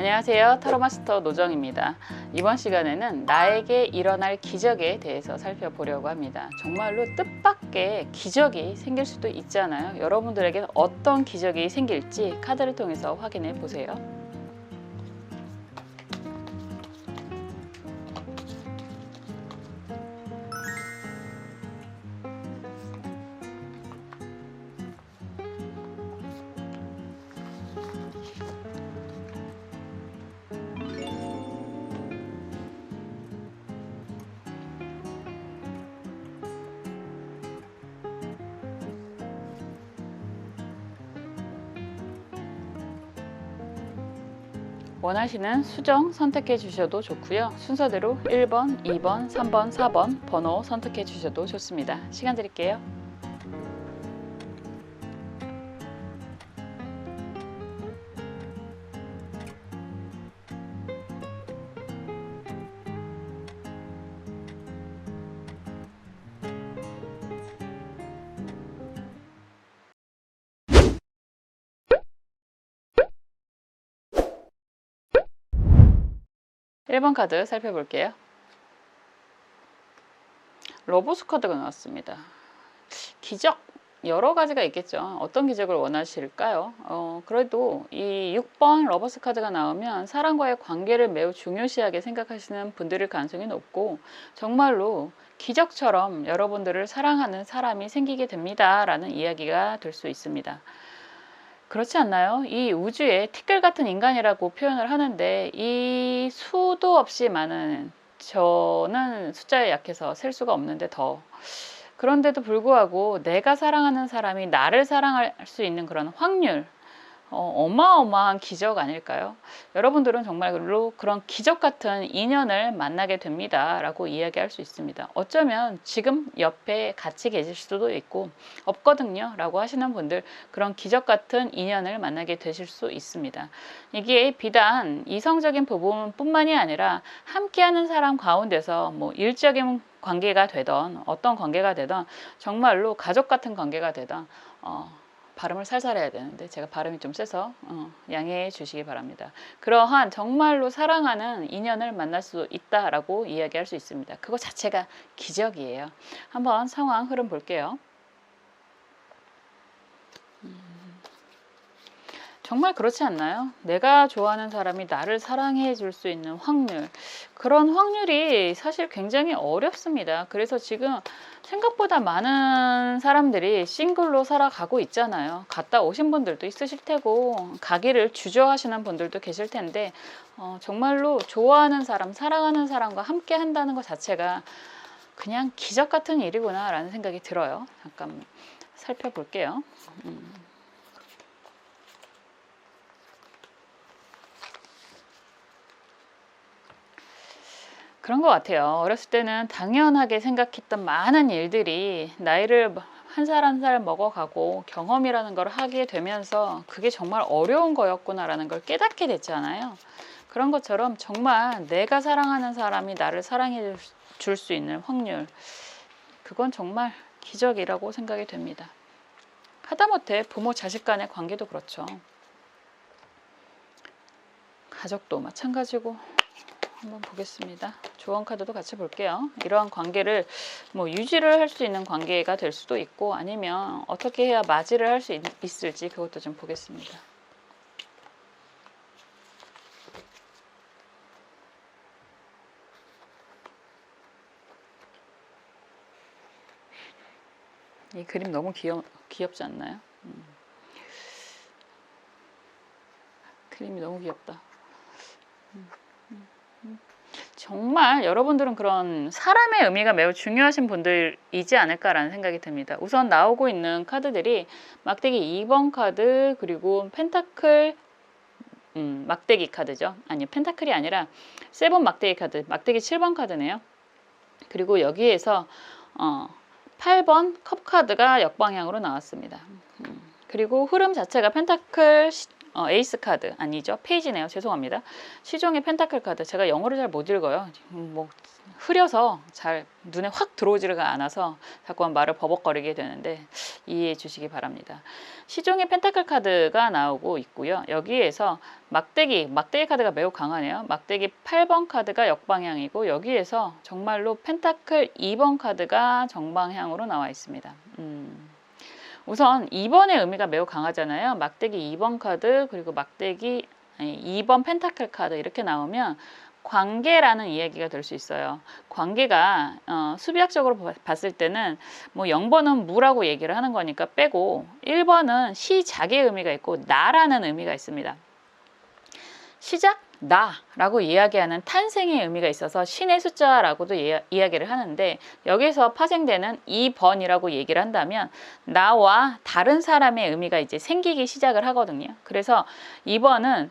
안녕하세요. 타로마스터 노정입니다. 이번 시간에는 나에게 일어날 기적에 대해서 살펴보려고 합니다. 정말로 뜻밖의 기적이 생길 수도 있잖아요. 여러분들에게는 어떤 기적이 생길지 카드를 통해서 확인해 보세요. 원하시는 수정 선택해 주셔도 좋고요. 순서대로 1번, 2번, 3번, 4번 번호 선택해 주셔도 좋습니다. 시간 드릴게요. 1번 카드 살펴볼게요. 러버스 카드가 나왔습니다. 기적 여러 가지가 있겠죠. 어떤 기적을 원하실까요? 그래도 이 6번 러버스 카드가 나오면 사람과의 관계를 매우 중요시하게 생각하시는 분들일 가능성이 높고, 정말로 기적처럼 여러분들을 사랑하는 사람이 생기게 됩니다 라는 이야기가 될 수 있습니다. 그렇지 않나요? 이 우주에 티끌 같은 인간이라고 표현을 하는데, 이 수도 없이 많은, 저는 숫자에 약해서 셀 수가 없는데 그런데도 불구하고 내가 사랑하는 사람이 나를 사랑할 수 있는 그런 확률, 어마어마한 기적 아닐까요? 여러분들은 정말로 그런 기적 같은 인연을 만나게 됩니다 라고 이야기할 수 있습니다. 어쩌면 지금 옆에 같이 계실 수도 있고 없거든요 라고 하시는 분들, 그런 기적 같은 인연을 만나게 되실 수 있습니다. 이게 비단 이성적인 부분뿐만이 아니라 함께하는 사람 가운데서 뭐 일적인 관계가 되던 어떤 관계가 되던 정말로 가족 같은 관계가 되던, 발음을 살살 해야 되는데 제가 발음이 좀 세서 양해해 주시기 바랍니다. 그러한 정말로 사랑하는 인연을 만날 수 있다라고 이야기할 수 있습니다. 그거 자체가 기적이에요. 한번 상황 흐름 볼게요. 정말 그렇지 않나요? 내가 좋아하는 사람이 나를 사랑해 줄 수 있는 확률, 그런 확률이 사실 굉장히 어렵습니다. 그래서 지금 생각보다 많은 사람들이 싱글로 살아가고 있잖아요. 갔다 오신 분들도 있으실 테고 가기를 주저하시는 분들도 계실 텐데, 정말로 좋아하는 사람, 사랑하는 사람과 함께 한다는 것 자체가 그냥 기적 같은 일이구나 라는 생각이 들어요. 잠깐 살펴볼게요. 그런 것 같아요. 어렸을 때는 당연하게 생각했던 많은 일들이 나이를 한 살 한 살 먹어가고 경험이라는 걸 하게 되면서 그게 정말 어려운 거였구나라는 걸 깨닫게 됐잖아요. 그런 것처럼 정말 내가 사랑하는 사람이 나를 사랑해 줄 수 있는 확률, 그건 정말 기적이라고 생각이 됩니다. 하다못해 부모 자식 간의 관계도 그렇죠. 가족도 마찬가지고. 한번 보겠습니다. 조언 카드도 같이 볼게요. 이러한 관계를 유지를 할 수 있는 관계가 될 수도 있고, 아니면 어떻게 해야 맞이를 할 수 있을지 그것도 좀 보겠습니다. 이 그림 너무 귀엽지 않나요? 그림이 너무 귀엽다. 정말 여러분들은 그런 사람의 의미가 매우 중요하신 분들이지 않을까라는 생각이 듭니다. 우선 나오고 있는 카드들이 막대기 2번 카드, 그리고 펜타클 막대기 카드죠. 아니, 펜타클이 아니라 세번 막대기 카드, 막대기 7번 카드네요. 그리고 여기에서 8번 컵 카드가 역방향으로 나왔습니다. 그리고 흐름 자체가 펜타클 에이스 카드, 아니죠, 페이지네요. 죄송합니다. 시종의 펜타클 카드, 제가 영어를 잘 못 읽어요. 흐려서 잘 눈에 확 들어오지가 않아서 자꾸만 말을 버벅거리게 되는데 이해해 주시기 바랍니다. 시종의 펜타클 카드가 나오고 있고요. 여기에서 막대기 카드가 매우 강하네요. 막대기 8번 카드가 역방향이고 여기에서 정말로 펜타클 2번 카드가 정방향으로 나와 있습니다. 우선 2번의 의미가 매우 강하잖아요. 막대기 2번 카드 그리고 막대기 2번 펜타클 카드 이렇게 나오면 관계라는 이야기가 될 수 있어요. 관계가 수비학적으로 봤을 때는 뭐 0번은 무라고 얘기를 하는 거니까 빼고 1번은 시작의 의미가 있고 나라는 의미가 있습니다. 시작 나라고 이야기하는 탄생의 의미가 있어서 신의 숫자라고도 이야기를 하는데 여기서 파생되는 2번이라고 얘기를 한다면 나와 다른 사람의 의미가 이제 생기기 시작을 하거든요. 그래서 2번은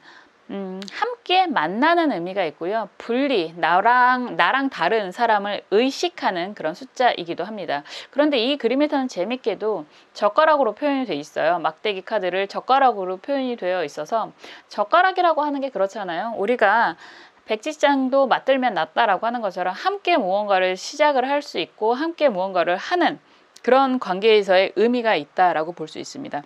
함께 만나는 의미가 있고요. 분리, 나랑 다른 사람을 의식하는 그런 숫자이기도 합니다. 그런데 이 그림에서는 재밌게도 젓가락으로 표현이 돼 있어요. 막대기 카드를 젓가락으로 표현이 되어 있어서 젓가락이라고 하는 게 그렇잖아요. 우리가 백지장도 맞들면 낫다라고 하는 것처럼 함께 무언가를 시작을 할 수 있고 함께 무언가를 하는 그런 관계에서의 의미가 있다라고 볼 수 있습니다.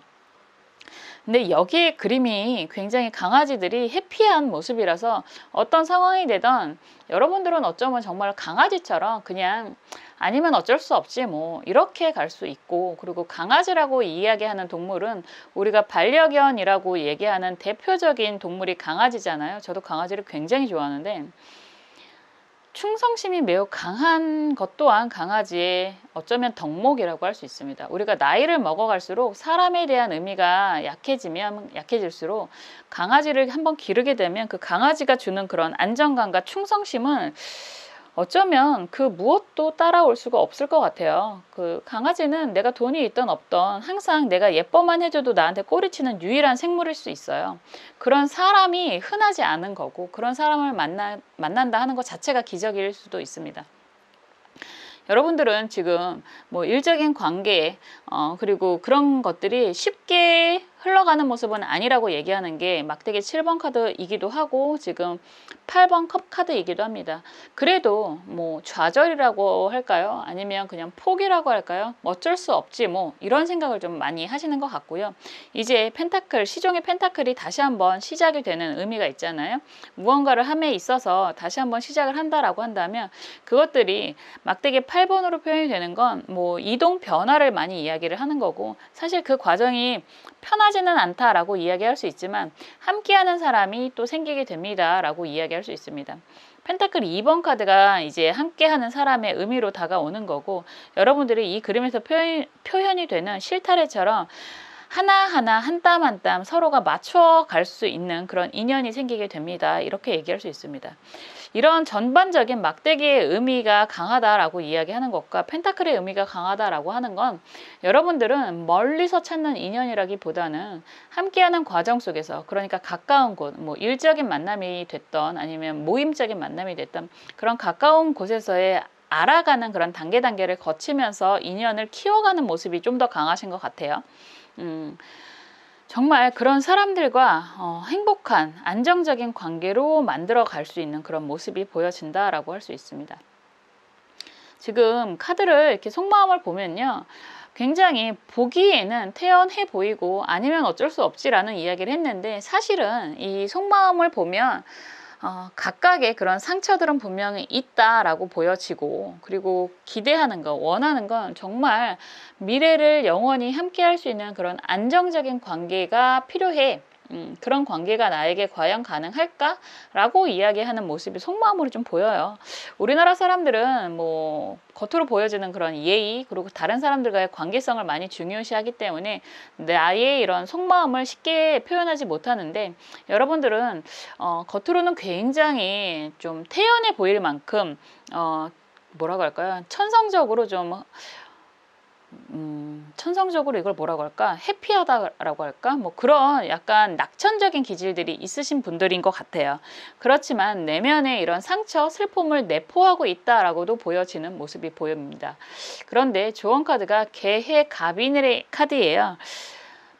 근데 여기에 그림이 굉장히 강아지들이 해피한 모습이라서 어떤 상황이 되던 여러분들은 어쩌면 정말 강아지처럼 그냥 아니면 어쩔 수 없지 뭐 이렇게 갈 수 있고 그리고 강아지라고 이야기하는 동물은 우리가 반려견이라고 얘기하는 대표적인 동물이 강아지잖아요. 저도 강아지를 굉장히 좋아하는데 충성심이 매우 강한 것 또한 강아지의 어쩌면 덕목이라고 할 수 있습니다. 우리가 나이를 먹어갈수록 사람에 대한 의미가 약해질수록 강아지를 한번 기르게 되면 그 강아지가 주는 그런 안정감과 충성심은 어쩌면 그 무엇도 따라올 수가 없을 것 같아요. 그 강아지는 내가 돈이 있든 없든 항상 내가 예뻐만 해줘도 나한테 꼬리치는 유일한 생물일 수 있어요. 그런 사람이 흔하지 않은 거고 그런 사람을 만난다 하는 것 자체가 기적일 수도 있습니다. 여러분들은 지금 뭐 일적인 관계 그리고 그런 것들이 쉽게 흘러가는 모습은 아니라고 얘기하는 게 막대기 7번 카드이기도 하고 지금 8번 컵 카드이기도 합니다. 그래도 뭐 좌절이라고 할까요? 아니면 그냥 포기라고 할까요? 어쩔 수 없지 뭐 이런 생각을 좀 많이 하시는 것 같고요. 이제 펜타클, 시종의 펜타클이 다시 한번 시작이 되는 의미가 있잖아요. 무언가를 함에 있어서 다시 한번 시작을 한다라고 한다면 그것들이 막대기 8번으로 표현이 되는 건 뭐 이동 변화를 많이 이야기를 하는 거고 사실 그 과정이 편하지는 않다라고 이야기할 수 있지만 함께하는 사람이 또 생기게 됩니다 라고 이야기할 수 있습니다. 펜타클 2번 카드가 이제 함께하는 사람의 의미로 다가오는 거고 여러분들이 이 그림에서 표현이 되는 실타래처럼 하나하나 한 땀 한 땀 서로가 맞춰 갈 수 있는 그런 인연이 생기게 됩니다. 이렇게 얘기할 수 있습니다. 이런 전반적인 막대기의 의미가 강하다라고 이야기하는 것과 펜타클의 의미가 강하다라고 하는 건 여러분들은 멀리서 찾는 인연이라기보다는 함께하는 과정 속에서 그러니까 가까운 곳, 뭐 일적인 만남이 됐던 아니면 모임적인 만남이 됐던 그런 가까운 곳에서의 알아가는 그런 단계를 거치면서 인연을 키워가는 모습이 좀 더 강하신 것 같아요. 정말 그런 사람들과 행복한 안정적인 관계로 만들어 갈 수 있는 그런 모습이 보여진다라고 할 수 있습니다. 지금 카드를 이렇게 속마음을 보면요. 굉장히 보기에는 태연해 보이고 아니면 어쩔 수 없지라는 이야기를 했는데 사실은 이 속마음을 보면 각각의 그런 상처들은 분명히 있다라고 보여지고 그리고 기대하는 거, 원하는 건 정말 미래를 영원히 함께 할 수 있는 그런 안정적인 관계가 필요해. 그런 관계가 나에게 과연 가능할까? 라고 이야기하는 모습이 속마음으로 좀 보여요. 우리나라 사람들은 뭐 겉으로 보여지는 그런 예의 그리고 다른 사람들과의 관계성을 많이 중요시하기 때문에 나의 이런 속마음을 쉽게 표현하지 못하는데 여러분들은 겉으로는 굉장히 좀 태연해 보일 만큼 뭐라고 할까요? 천성적으로 이걸 뭐라고 할까? 해피하다라고 할까? 뭐 그런 약간 낙천적인 기질들이 있으신 분들인 것 같아요. 그렇지만 내면에 이런 상처, 슬픔을 내포하고 있다라고도 보여지는 모습이 보입니다. 그런데 조언 카드가 개해 가비늘의 카드예요.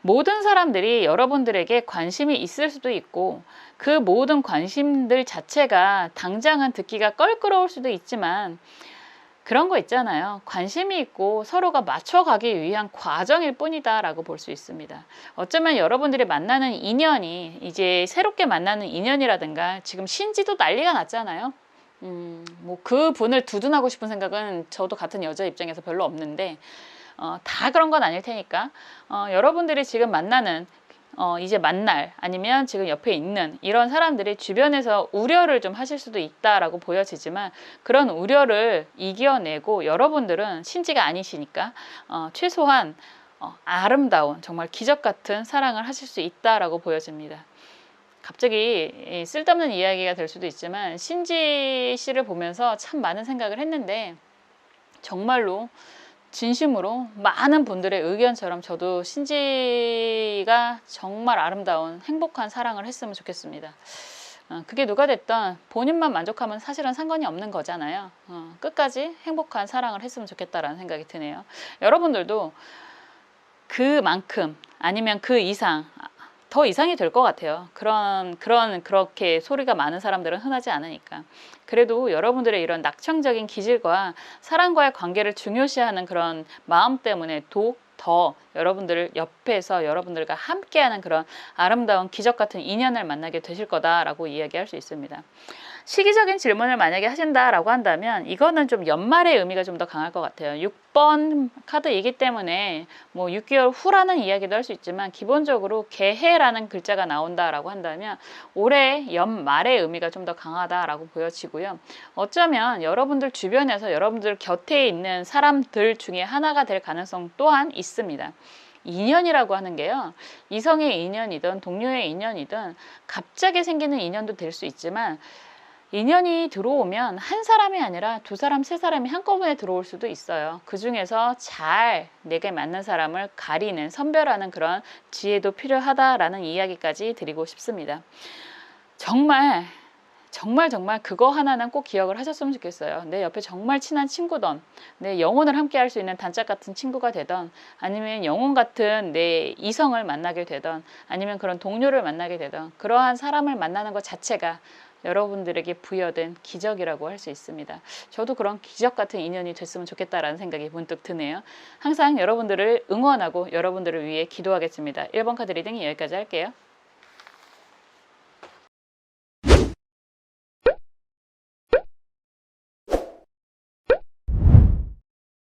모든 사람들이 여러분들에게 관심이 있을 수도 있고 그 모든 관심들 자체가 당장은 듣기가 껄끄러울 수도 있지만 그런 거 있잖아요. 관심이 있고 서로가 맞춰가기 위한 과정일 뿐이다 라고 볼 수 있습니다. 어쩌면 여러분들이 만나는 인연이 이제 새롭게 만나는 인연이라든가 지금 신지도 난리가 났잖아요. 뭐 그 분을 두둔하고 싶은 생각은 저도 같은 여자 입장에서 별로 없는데 다 그런 건 아닐 테니까 여러분들이 지금 만나는 이제 만날 아니면 지금 옆에 있는 이런 사람들이 주변에서 우려를 좀 하실 수도 있다라고 보여지지만 그런 우려를 이겨내고 여러분들은 신지가 아니시니까 최소한 아름다운 정말 기적 같은 사랑을 하실 수 있다라고 보여집니다. 갑자기 쓸데없는 이야기가 될 수도 있지만 신지 씨를 보면서 참 많은 생각을 했는데 정말로 진심으로 많은 분들의 의견처럼 저도 신지가 정말 아름다운 행복한 사랑을 했으면 좋겠습니다. 그게 누가 됐든 본인만 만족하면 사실은 상관이 없는 거잖아요. 끝까지 행복한 사랑을 했으면 좋겠다라는 생각이 드네요. 여러분들도 그만큼 아니면 그 이상 더 이상이 될 것 같아요. 그렇게 소리가 많은 사람들은 흔하지 않으니까. 그래도 여러분들의 이런 낙천적인 기질과 사랑과의 관계를 중요시하는 그런 마음 때문에 더 여러분들 옆에서 여러분들과 함께하는 그런 아름다운 기적 같은 인연을 만나게 되실 거다라고 이야기할 수 있습니다. 시기적인 질문을 만약에 하신다라고 한다면 이거는 좀 연말의 의미가 좀 더 강할 것 같아요. 6번 카드이기 때문에 뭐 6개월 후라는 이야기도 할 수 있지만 기본적으로 개해라는 글자가 나온다라고 한다면 올해 연말의 의미가 좀 더 강하다라고 보여지고요. 어쩌면 여러분들 주변에서 여러분들 곁에 있는 사람들 중에 하나가 될 가능성 또한 있습니다. 인연이라고 하는 게요. 이성의 인연이든 동료의 인연이든 갑자기 생기는 인연도 될 수 있지만 인연이 들어오면 한 사람이 아니라 두 사람, 세 사람이 한꺼번에 들어올 수도 있어요. 그 중에서 잘 내게 맞는 사람을 가리는, 선별하는 그런 지혜도 필요하다라는 이야기까지 드리고 싶습니다. 정말 그거 하나는 꼭 기억을 하셨으면 좋겠어요. 내 옆에 정말 친한 친구든 내 영혼을 함께 할 수 있는 단짝 같은 친구가 되든 아니면 영혼 같은 내 이성을 만나게 되든 아니면 그런 동료를 만나게 되든 그러한 사람을 만나는 것 자체가 여러분들에게 부여된 기적이라고 할 수 있습니다. 저도 그런 기적 같은 인연이 됐으면 좋겠다라는 생각이 문득 드네요. 항상 여러분들을 응원하고 여러분들을 위해 기도하겠습니다. 1번 카드 리딩 여기까지 할게요.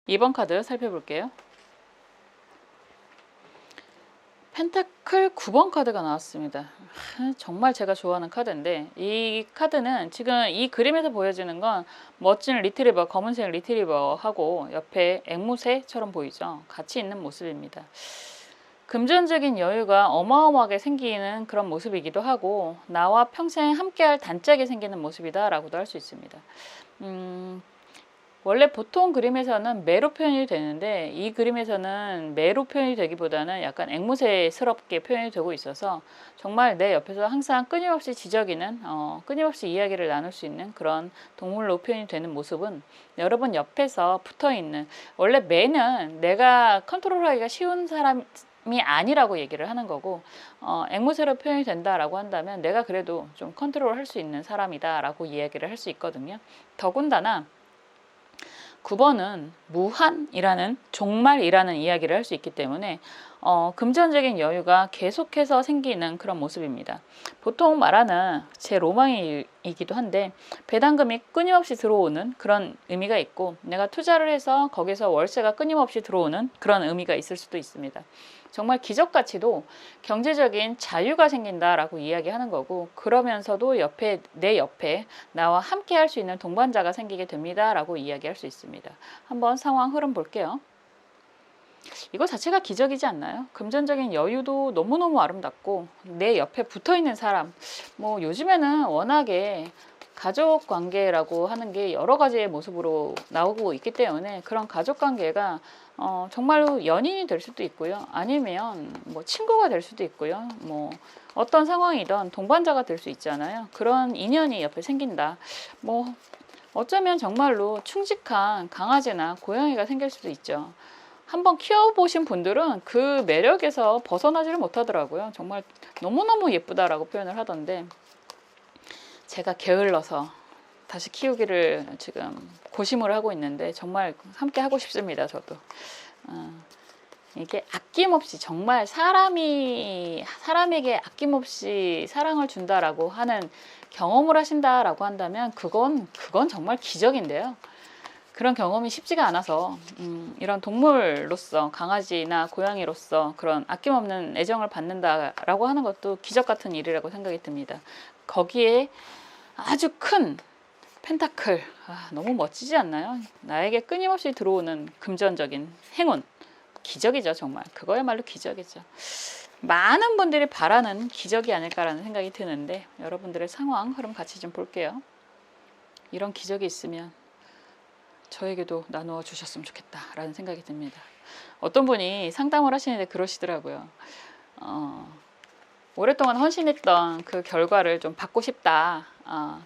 2번 카드 살펴볼게요. 펜타클 9번 카드가 나왔습니다. 정말 제가 좋아하는 카드인데 이 카드는 지금 이 그림에서 보여지는 건 멋진 리트리버, 검은색 리트리버하고 옆에 앵무새처럼 보이죠. 같이 있는 모습입니다. 금전적인 여유가 어마어마하게 생기는 그런 모습이기도 하고 나와 평생 함께할 단짝이 생기는 모습이다 라고도 할 수 있습니다. 원래 보통 그림에서는 매로 표현이 되는데 이 그림에서는 매로 표현이 되기보다는 약간 앵무새스럽게 표현이 되고 있어서 정말 내 옆에서 항상 끊임없이 지저귀는 끊임없이 이야기를 나눌 수 있는 그런 동물로 표현이 되는 모습은 여러분 옆에서 붙어있는, 원래 매는 내가 컨트롤하기가 쉬운 사람이 아니라고 얘기를 하는 거고 앵무새로 표현이 된다라고 한다면 내가 그래도 좀 컨트롤할 수 있는 사람이다 라고 이야기를 할 수 있거든요. 더군다나 9번은 무한이라는, 종말이라는 이야기를 할 수 있기 때문에 금전적인 여유가 계속해서 생기는 그런 모습입니다. 보통 말하는 제 로망이기도 한데 배당금이 끊임없이 들어오는 그런 의미가 있고 내가 투자를 해서 거기서 월세가 끊임없이 들어오는 그런 의미가 있을 수도 있습니다. 정말 기적같이도 경제적인 자유가 생긴다라고 이야기하는 거고 그러면서도 내 옆에 나와 함께 할 수 있는 동반자가 생기게 됩니다라고 이야기할 수 있습니다. 한번 상황 흐름 볼게요. 이거 자체가 기적이지 않나요? 금전적인 여유도 너무너무 아름답고 내 옆에 붙어있는 사람, 뭐 요즘에는 워낙에 가족 관계라고 하는 게 여러 가지의 모습으로 나오고 있기 때문에 그런 가족 관계가 정말로 연인이 될 수도 있고요. 아니면 뭐 친구가 될 수도 있고요. 뭐 어떤 상황이든 동반자가 될 수 있잖아요. 그런 인연이 옆에 생긴다. 뭐 어쩌면 정말로 충직한 강아지나 고양이가 생길 수도 있죠. 한번 키워보신 분들은 그 매력에서 벗어나지를 못하더라고요. 정말 너무너무 예쁘다라고 표현을 하던데, 제가 게을러서 다시 키우기를 지금 고심을 하고 있는데 정말 함께 하고 싶습니다. 저도. 이게 아낌없이 정말 사람에게 아낌없이 사랑을 준다라고 하는 경험을 하신다라고 한다면 그건 정말 기적인데요. 그런 경험이 쉽지가 않아서 이런 동물로서, 강아지나 고양이로서 그런 아낌없는 애정을 받는다라고 하는 것도 기적 같은 일이라고 생각이 듭니다. 거기에 아주 큰 펜타클, 너무 멋지지 않나요? 나에게 끊임없이 들어오는 금전적인 행운, 기적이죠. 정말 그거야말로 기적이죠. 많은 분들이 바라는 기적이 아닐까라는 생각이 드는데, 여러분들의 상황 흐름 같이 좀 볼게요. 이런 기적이 있으면 저에게도 나누어 주셨으면 좋겠다라는 생각이 듭니다. 어떤 분이 상담을 하시는데 그러시더라고요. 오랫동안 헌신했던 그 결과를 좀 받고 싶다.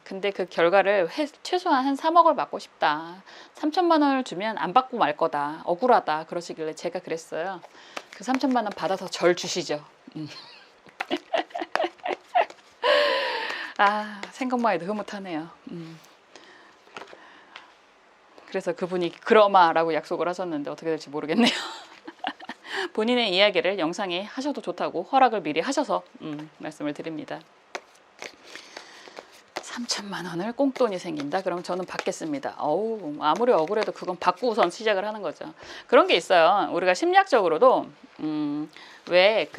근데 그 결과를 최소한 한 3억을 받고 싶다. 3천만 원을 주면 안 받고 말 거다. 억울하다. 그러시길래 제가 그랬어요. 그 3천만 원 받아서 절 주시죠. 생각만 해도 흐뭇하네요. 그래서 그분이 그러마라고 약속을 하셨는데 어떻게 될지 모르겠네요. 본인의 이야기를 영상에 하셔도 좋다고 허락을 미리 하셔서 말씀을 드립니다. 3천만 원을 꽁돈이 생긴다? 그럼 저는 받겠습니다. 아무리 억울해도 그건 받고 우선 시작을 하는 거죠. 그런 게 있어요. 우리가 심리학적으로도 왜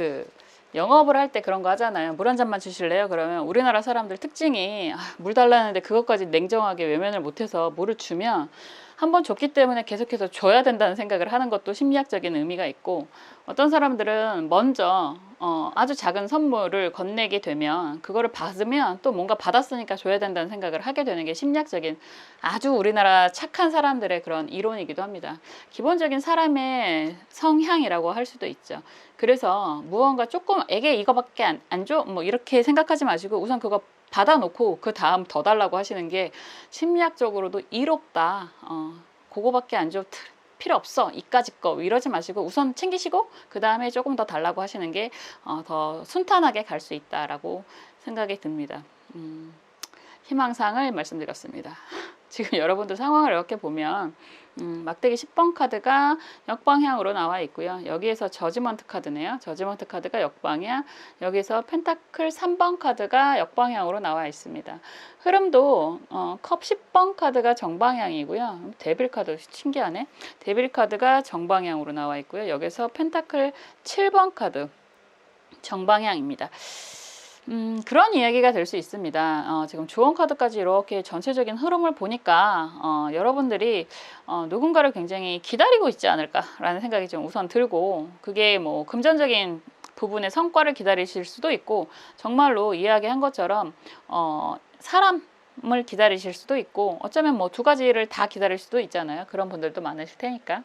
영업을 할 때 그런 거 하잖아요. 물 한 잔만 주실래요? 그러면 우리나라 사람들 특징이 물 달라는데 그것까지 냉정하게 외면을 못해서 물을 주면 한번 줬기 때문에 계속해서 줘야 된다는 생각을 하는 것도 심리학적인 의미가 있고, 어떤 사람들은 먼저 아주 작은 선물을 건네게 되면 그거를 받으면 또 뭔가 받았으니까 줘야 된다는 생각을 하게 되는 게 심리학적인 아주 우리나라 착한 사람들의 그런 이론이기도 합니다. 기본적인 사람의 성향이라고 할 수도 있죠. 그래서 무언가 조금 애게 이거밖에 안 줘? 뭐 이렇게 생각하지 마시고 우선 그거 받아놓고 그 다음 더 달라고 하시는 게 심리학적으로도 이롭다. 그거밖에 안 줘. 필요 없어. 이까짓 거 이러지 마시고 우선 챙기시고 그 다음에 조금 더 달라고 하시는 게 더 순탄하게 갈 수 있다라고 생각이 듭니다. 희망사항을 말씀드렸습니다. 지금 여러분들 상황을 이렇게 보면 막대기 10번 카드가 역방향으로 나와 있고요. 여기에서 저지먼트 카드네요. 저지먼트 카드가 역방향, 여기서 펜타클 3번 카드가 역방향으로 나와 있습니다. 흐름도 컵 10번 카드가 정방향이고요. 데빌 카드 신기하네. 데빌 카드가 정방향으로 나와 있고요. 여기서 펜타클 7번 카드 정방향입니다. 그런 이야기가 될 수 있습니다. 지금 조언 카드까지 이렇게 전체적인 흐름을 보니까 여러분들이 누군가를 굉장히 기다리고 있지 않을까라는 생각이 좀 우선 들고, 그게 뭐 금전적인 부분의 성과를 기다리실 수도 있고 정말로 이야기한 것처럼 사람을 기다리실 수도 있고, 어쩌면 뭐 두 가지를 다 기다릴 수도 있잖아요. 그런 분들도 많으실 테니까.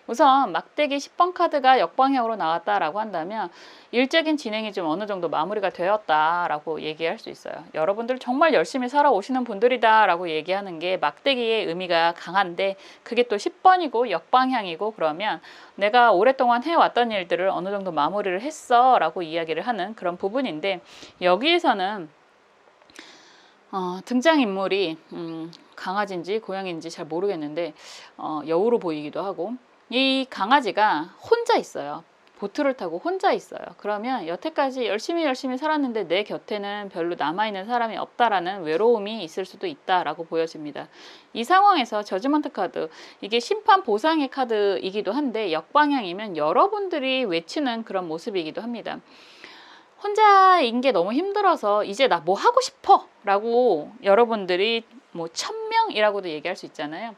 우선 막대기 10번 카드가 역방향으로 나왔다라고 한다면 일적인 진행이 좀 어느 정도 마무리가 되었다라고 얘기할 수 있어요. 여러분들 정말 열심히 살아오시는 분들이다라고 얘기하는 게 막대기의 의미가 강한데, 그게 또 10번이고 역방향이고 그러면 내가 오랫동안 해왔던 일들을 어느 정도 마무리를 했어 라고 이야기를 하는 그런 부분인데, 여기에서는 등장인물이 강아지인지 고양이인지 잘 모르겠는데 여우로 보이기도 하고, 이 강아지가 혼자 있어요. 보트를 타고 혼자 있어요. 그러면 여태까지 열심히 살았는데 내 곁에는 별로 남아있는 사람이 없다라는 외로움이 있을 수도 있다라고 보여집니다. 이 상황에서 저지먼트 카드, 이게 심판 보상의 카드이기도 한데 역방향이면 여러분들이 외치는 그런 모습이기도 합니다. 혼자인 게 너무 힘들어서 이제 나 뭐 하고 싶어 라고 여러분들이 뭐 1000명이라고도 얘기할 수 있잖아요.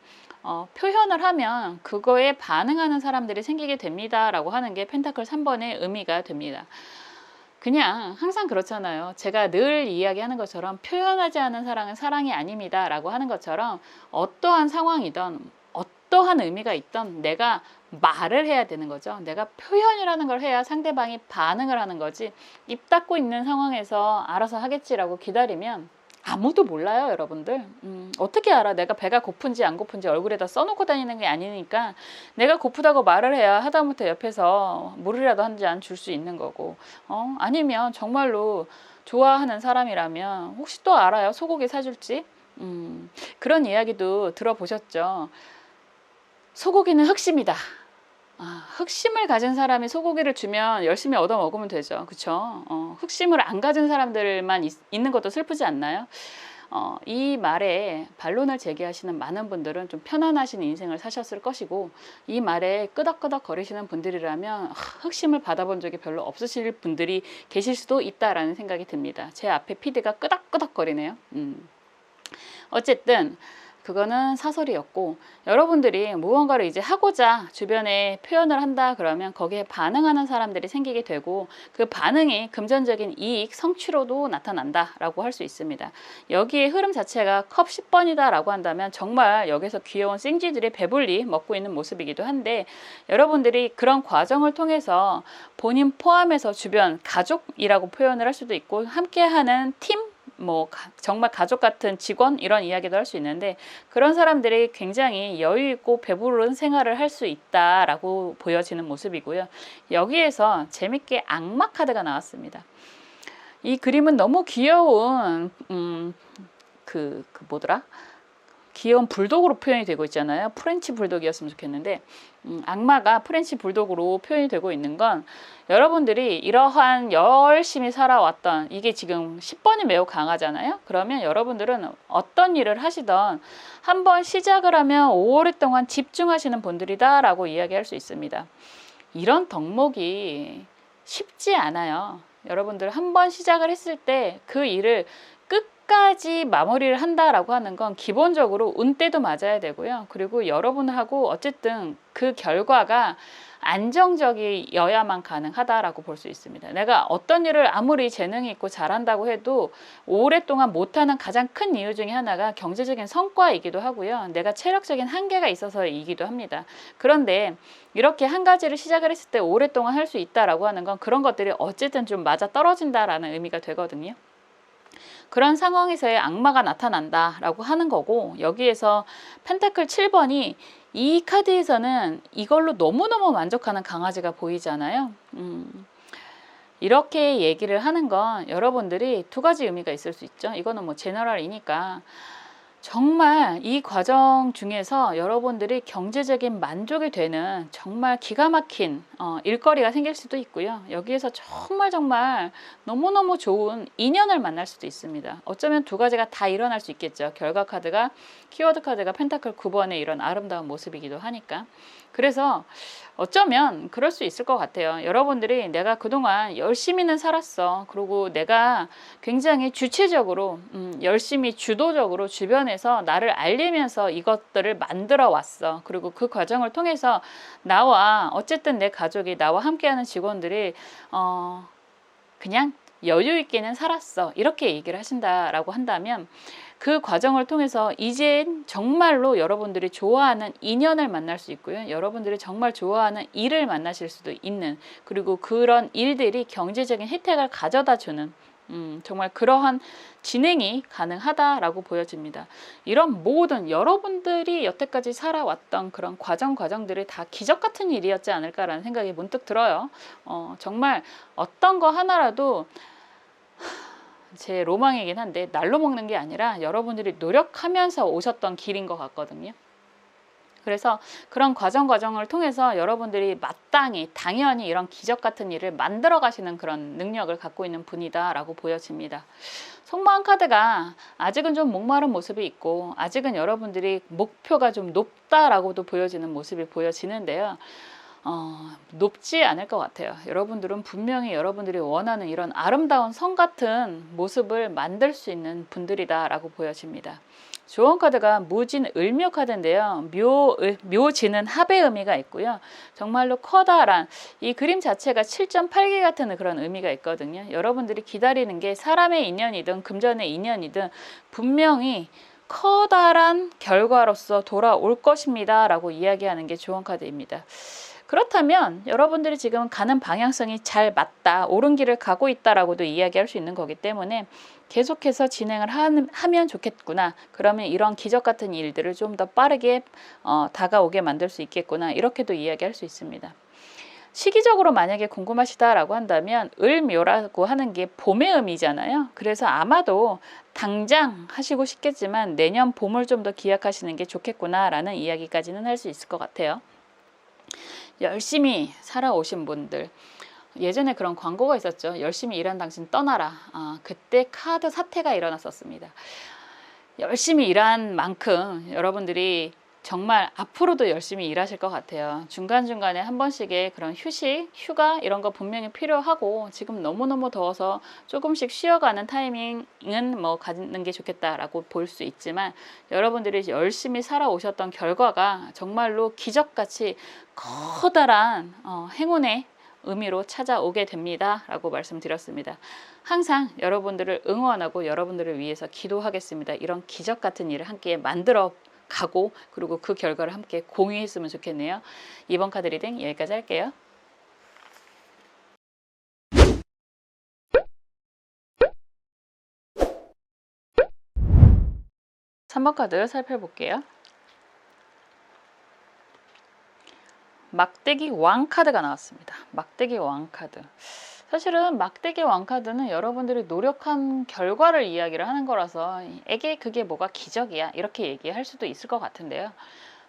표현을 하면 그거에 반응하는 사람들이 생기게 됩니다 라고 하는 게 펜타클 3번의 의미가 됩니다. 그냥 항상 그렇잖아요. 제가 늘 이야기하는 것처럼 표현하지 않은 사랑은 사랑이 아닙니다 라고 하는 것처럼 어떠한 상황이든 어떠한 의미가 있든 내가 말을 해야 되는 거죠. 내가 표현이라는 걸 해야 상대방이 반응을 하는 거지, 입 닫고 있는 상황에서 알아서 하겠지라고 기다리면 아무도 몰라요, 여러분들. 어떻게 알아? 내가 배가 고픈지 안 고픈지 얼굴에다 써놓고 다니는 게 아니니까 내가 고프다고 말을 해야 하다못해 옆에서 물이라도 한 잔 줄 수 있는 거고, 아니면 정말로 좋아하는 사람이라면 혹시 또 알아요? 소고기 사줄지? 그런 이야기도 들어보셨죠? 소고기는 흑심이다. 흑심을 가진 사람이 소고기를 주면 열심히 얻어 먹으면 되죠. 그쵸? 흑심을 안 가진 사람들만 있는 것도 슬프지 않나요? 이 말에 반론을 제기하시는 많은 분들은 좀 편안하신 인생을 사셨을 것이고, 이 말에 끄덕끄덕 거리시는 분들이라면 흑심을 받아본 적이 별로 없으실 분들이 계실 수도 있다라는 생각이 듭니다. 제 앞에 PD가 끄덕끄덕 거리네요. 어쨌든 그거는 사설이었고, 여러분들이 무언가를 이제 하고자 주변에 표현을 한다 그러면 거기에 반응하는 사람들이 생기게 되고, 그 반응이 금전적인 이익, 성취로도 나타난다라고 할 수 있습니다. 여기에 흐름 자체가 컵 10번이다 라고 한다면 정말 여기서 귀여운 생쥐들이 배불리 먹고 있는 모습이기도 한데, 여러분들이 그런 과정을 통해서 본인 포함해서 주변 가족이라고 표현을 할 수도 있고, 함께하는 팀, 정말 가족 같은 직원, 이런 이야기도 할 수 있는데, 그런 사람들이 굉장히 여유 있고 배부른 생활을 할 수 있다라고 보여지는 모습이고요. 여기에서 재밌게 악마 카드가 나왔습니다. 이 그림은 너무 귀여운 뭐더라? 귀여운 불독으로 표현이 되고 있잖아요. 프렌치 불독이었으면 좋겠는데, 악마가 프렌치 불독으로 표현이 되고 있는 건, 여러분들이 이러한 열심히 살아왔던, 이게 지금 10번이 매우 강하잖아요. 그러면 여러분들은 어떤 일을 하시던 한번 시작을 하면 오랫동안 집중하시는 분들이다 라고 이야기할 수 있습니다. 이런 덕목이 쉽지 않아요. 여러분들 한번 시작을 했을 때 그 일을 끝까지 마무리를 한다라고 하는 건 기본적으로 운때도 맞아야 되고요. 그리고 여러분하고 어쨌든 그 결과가 안정적이어야만 가능하다라고 볼 수 있습니다. 내가 어떤 일을 아무리 재능이 있고 잘한다고 해도 오랫동안 못하는 가장 큰 이유 중에 하나가 경제적인 성과이기도 하고요. 내가 체력적인 한계가 있어서이기도 합니다. 그런데 이렇게 한 가지를 시작을 했을 때 오랫동안 할 수 있다라고 하는 건 그런 것들이 어쨌든 좀 맞아 떨어진다라는 의미가 되거든요. 그런 상황에서의 악마가 나타난다라고 하는 거고, 여기에서 펜타클 7번이 이 카드에서는 이걸로 너무너무 만족하는 강아지가 보이잖아요. 이렇게 얘기를 하는 건 여러분들이 두 가지 의미가 있을 수 있죠. 이거는 뭐 제너럴이니까. 정말 이 과정 중에서 여러분들이 경제적인 만족이 되는 정말 기가 막힌 일거리가 생길 수도 있고요. 여기에서 정말 너무너무 좋은 인연을 만날 수도 있습니다. 어쩌면 두 가지가 다 일어날 수 있겠죠. 결과 카드가, 키워드 카드가 펜타클 9번의 이런 아름다운 모습이기도 하니까. 그래서 어쩌면 그럴 수 있을 것 같아요. 여러분들이 내가 그동안 열심히는 살았어. 그리고 내가 굉장히 주체적으로 열심히 주도적으로 주변에서 나를 알리면서 이것들을 만들어 왔어. 그리고 그 과정을 통해서 나와 어쨌든 내 가족이, 나와 함께하는 직원들이 그냥 여유 있게는 살았어. 이렇게 얘기를 하신다라고 한다면, 그 과정을 통해서 이젠 정말로 여러분들이 좋아하는 인연을 만날 수 있고요. 여러분들이 정말 좋아하는 일을 만나실 수도 있는, 그리고 그런 일들이 경제적인 혜택을 가져다 주는 정말 그러한 진행이 가능하다라고 보여집니다. 이런 모든 여러분들이 여태까지 살아왔던 그런 과정들이 다 기적 같은 일이었지 않을까라는 생각이 문득 들어요. 정말 어떤 거 하나라도 제 로망이긴 한데 날로 먹는 게 아니라 여러분들이 노력하면서 오셨던 길인 것 같거든요. 그래서 그런 과정을 통해서 여러분들이 마땅히 당연히 이런 기적 같은 일을 만들어 가시는 그런 능력을 갖고 있는 분이다 라고 보여집니다. 속마음 카드가 아직은 좀 목마른 모습이 있고, 아직은 여러분들이 목표가 좀 높다라고도 보여지는 모습이 보여지는데요. 높지 않을 것 같아요. 여러분들은 분명히 여러분들이 원하는 이런 아름다운 성 같은 모습을 만들 수 있는 분들이다 라고 보여집니다. 조언 카드가 무진 을묘 카드인데요. 묘지는 합의 의미가 있고요. 정말로 커다란 이 그림 자체가 7.8개 같은 그런 의미가 있거든요. 여러분들이 기다리는 게 사람의 인연이든 금전의 인연이든 분명히 커다란 결과로서 돌아올 것입니다 라고 이야기하는 게 조언 카드입니다. 그렇다면 여러분들이 지금 가는 방향성이 잘 맞다, 옳은 길을 가고 있다라고도 이야기할 수 있는 거기 때문에 계속해서 진행을 하면 좋겠구나. 그러면 이런 기적 같은 일들을 좀 더 빠르게 다가오게 만들 수 있겠구나. 이렇게도 이야기할 수 있습니다. 시기적으로 만약에 궁금하시다라고 한다면 을묘라고 하는 게 봄의 의미잖아요. 그래서 아마도 당장 하시고 싶겠지만 내년 봄을 좀 더 기약하시는 게 좋겠구나라는 이야기까지는 할 수 있을 것 같아요. 열심히 살아오신 분들, 예전에 그런 광고가 있었죠. 열심히 일한 당신 떠나라. 그때 카드 사태가 일어났었습니다. 열심히 일한 만큼 여러분들이 정말 앞으로도 열심히 일하실 것 같아요. 중간중간에 한 번씩의 그런 휴식, 휴가 이런 거 분명히 필요하고, 지금 너무너무 더워서 조금씩 쉬어가는 타이밍은 뭐 갖는 게 좋겠다라고 볼 수 있지만, 여러분들이 열심히 살아오셨던 결과가 정말로 기적같이 커다란 행운의 의미로 찾아오게 됩니다 라고 말씀드렸습니다. 항상 여러분들을 응원하고 여러분들을 위해서 기도하겠습니다. 이런 기적 같은 일을 함께 만들어 가고, 그리고 그 결과를 함께 공유했으면 좋겠네요. 이번 카드 리딩 여기까지 할게요. (3번) 카드 살펴볼게요. 막대기 왕 카드가 나왔습니다. 막대기 왕 카드. 사실은 막대기 왕 카드는 여러분들이 노력한 결과를 이야기를 하는 거라서 에게 그게 뭐가 기적이야 이렇게 얘기할 수도 있을 것 같은데요.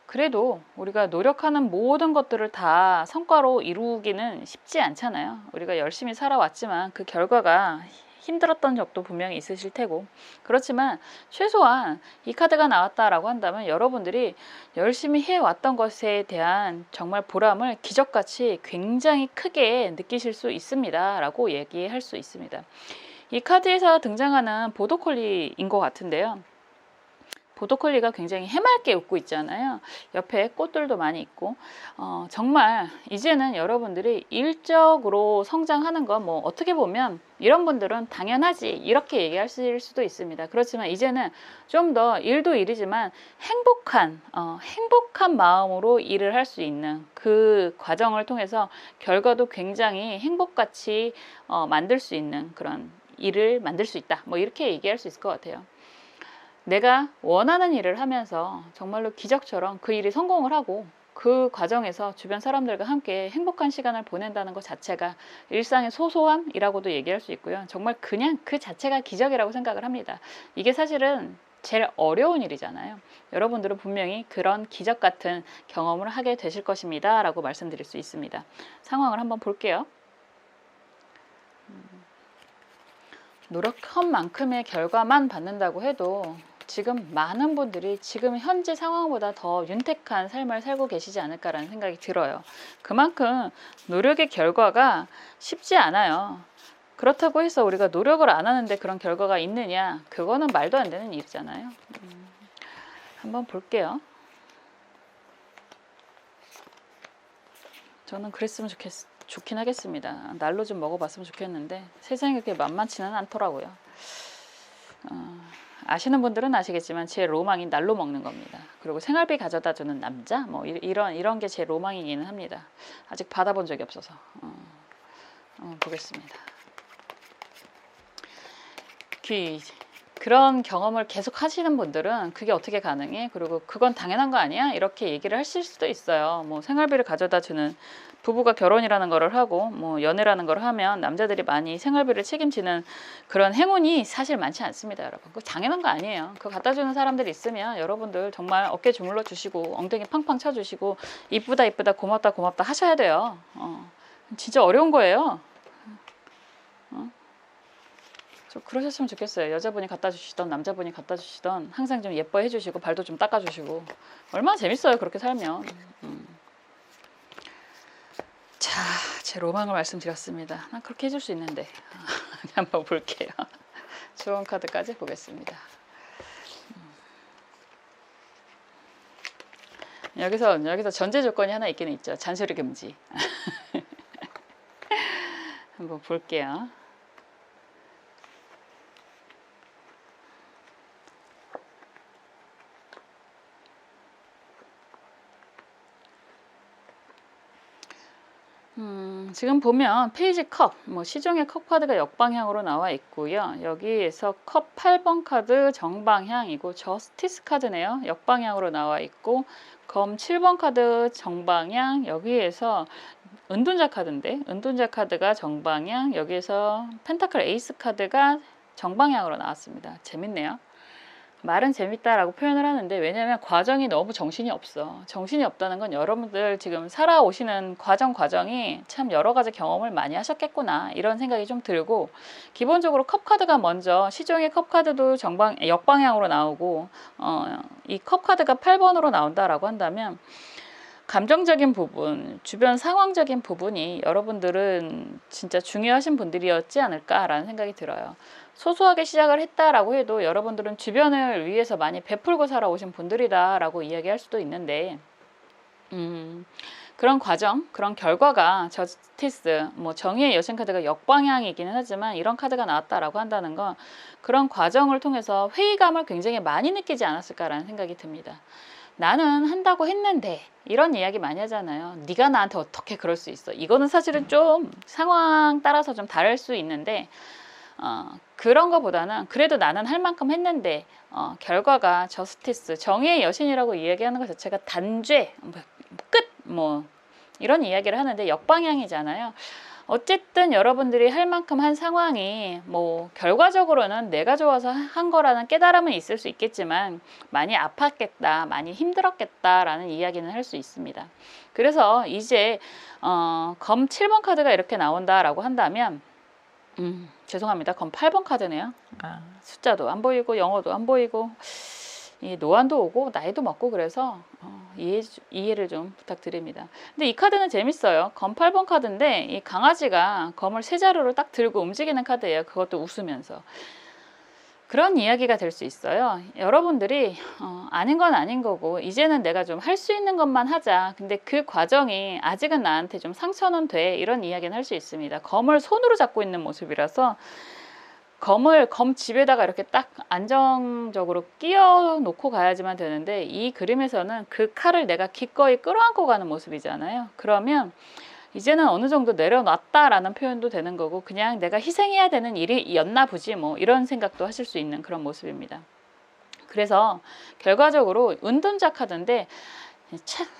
그래도 우리가 노력하는 모든 것들을 다 성과로 이루기는 쉽지 않잖아요. 우리가 열심히 살아왔지만 그 결과가 힘들었던 적도 분명히 있으실 테고, 그렇지만 최소한 이 카드가 나왔다라고 한다면 여러분들이 열심히 해왔던 것에 대한 정말 보람을 기적같이 굉장히 크게 느끼실 수 있습니다 라고 얘기할 수 있습니다. 이 카드에서 등장하는 보더콜리인 것 같은데요. 보더콜리가 굉장히 해맑게 웃고 있잖아요. 옆에 꽃들도 많이 있고, 정말 이제는 여러분들이 일적으로 성장하는 건 뭐 어떻게 보면 이런 분들은 당연하지 이렇게 얘기하실 수도 있습니다. 그렇지만 이제는 좀 더 일도 일이지만 행복한 마음으로 일을 할 수 있는 그 과정을 통해서 결과도 굉장히 행복같이 만들 수 있는 그런 일을 만들 수 있다. 뭐 이렇게 얘기할 수 있을 것 같아요. 내가 원하는 일을 하면서 정말로 기적처럼 그 일이 성공을 하고, 그 과정에서 주변 사람들과 함께 행복한 시간을 보낸다는 것 자체가 일상의 소소함이라고도 얘기할 수 있고요. 정말 그냥 그 자체가 기적이라고 생각을 합니다. 이게 사실은 제일 어려운 일이잖아요. 여러분들은 분명히 그런 기적 같은 경험을 하게 되실 것입니다 라고 말씀드릴 수 있습니다. 상황을 한번 볼게요. 노력한 만큼의 결과만 받는다고 해도 지금 많은 분들이 지금 현재 상황보다 더 윤택한 삶을 살고 계시지 않을까라는 생각이 들어요. 그만큼 노력의 결과가 쉽지 않아요. 그렇다고 해서 우리가 노력을 안 하는데 그런 결과가 있느냐, 그거는 말도 안 되는 일이잖아요. 한번 볼게요. 저는 그랬으면 좋긴 하겠습니다. 날로 좀 먹어봤으면 좋겠는데 세상이 그렇게 만만치는 않더라고요. 아시는 분들은 아시겠지만 제 로망이 날로 먹는 겁니다. 그리고 생활비 가져다 주는 남자, 뭐 이런 게 제 로망이기는 합니다. 아직 받아본 적이 없어서 보겠습니다. 그런 경험을 계속 하시는 분들은 그게 어떻게 가능해? 그리고 그건 당연한 거 아니야? 이렇게 얘기를 하실 수도 있어요. 뭐 생활비를 가져다 주는 부부가 결혼이라는 거를 하고 뭐 연애라는 걸 하면 남자들이 많이 생활비를 책임지는 그런 행운이 사실 많지 않습니다, 여러분. 그거 당연한 거 아니에요. 그거 갖다 주는 사람들이 있으면 여러분들 정말 어깨 주물러 주시고 엉덩이 팡팡 쳐 주시고 이쁘다 이쁘다 고맙다 고맙다 하셔야 돼요. 진짜 어려운 거예요. 그러셨으면 좋겠어요. 여자분이 갖다 주시던 남자분이 갖다 주시던 항상 좀 예뻐해 주시고 발도 좀 닦아 주시고 얼마나 재밌어요 그렇게 살면. 자, 제 로망을 말씀드렸습니다. 난 그렇게 해줄 수 있는데 한번 볼게요. 좋은 카드까지 보겠습니다. 여기서 전제 조건이 하나 있기는 있죠. 잔소리 금지. 한번 볼게요. 지금 보면 페이지 컵, 시중에 컵 카드가 역방향으로 나와 있고요. 여기에서 컵 8번 카드 정방향이고 저스티스 카드네요. 역방향으로 나와 있고 검 7번 카드 정방향, 여기에서 은둔자 카드인데 은둔자 카드가 정방향, 여기에서 펜타클 에이스 카드가 정방향으로 나왔습니다. 재밌네요. 말은 재밌다라고 표현을 하는데, 왜냐면 과정이 너무 정신이 없어. 정신이 없다는 건 여러분들 지금 살아오시는 과정이 참 여러 가지 경험을 많이 하셨겠구나 이런 생각이 좀 들고, 기본적으로 컵카드가 먼저, 시중의 컵카드도 역방향으로 나오고 이 컵카드가 8번으로 나온다라고 한다면 감정적인 부분, 주변 상황적인 부분이 여러분들은 진짜 중요하신 분들이었지 않을까라는 생각이 들어요. 소소하게 시작을 했다라고 해도 여러분들은 주변을 위해서 많이 베풀고 살아오신 분들이다라고 이야기할 수도 있는데, 그런 과정, 그런 결과가 저스티스, 정의의 여신 카드가 역방향이기는 하지만 이런 카드가 나왔다라고 한다는 건 그런 과정을 통해서 회의감을 굉장히 많이 느끼지 않았을까라는 생각이 듭니다. 나는 한다고 했는데, 이런 이야기 많이 하잖아요. 네가 나한테 어떻게 그럴 수 있어. 이거는 사실은 좀 상황 따라서 좀 다를 수 있는데, 그런 거보다는 그래도 나는 할 만큼 했는데 결과가 저스티스, 정의의 여신이라고 이야기하는 것 자체가 단죄, 끝, 이런 이야기를 하는데 역방향이잖아요. 어쨌든 여러분들이 할 만큼 한 상황이 결과적으로는 내가 좋아서 한 거라는 깨달음은 있을 수 있겠지만 많이 아팠겠다, 많이 힘들었겠다라는 이야기는 할 수 있습니다. 그래서 이제 검 7번 카드가 이렇게 나온다라고 한다면 죄송합니다. 검 8번 카드네요. 숫자도 안 보이고 영어도 안 보이고 노안도 오고 나이도 먹고 그래서 이해를 좀 부탁드립니다. 근데 이 카드는 재밌어요. 검 8번 카드인데 이 강아지가 검을 세 자루로 딱 들고 움직이는 카드예요. 그것도 웃으면서. 그런 이야기가 될 수 있어요. 여러분들이 아닌 건 아닌 거고 이제는 내가 좀 할 수 있는 것만 하자. 근데 그 과정이 아직은 나한테 좀 상처는 돼. 이런 이야기는 할 수 있습니다. 검을 손으로 잡고 있는 모습이라서 검 집에다가 이렇게 딱 안정적으로 끼워 놓고 가야지만 되는데, 이 그림에서는 그 칼을 내가 기꺼이 끌어안고 가는 모습이잖아요. 그러면 이제는 어느 정도 내려놨다라는 표현도 되는 거고, 그냥 내가 희생해야 되는 일이었나 보지 이런 생각도 하실 수 있는 그런 모습입니다. 그래서 결과적으로 은둔자 카드인데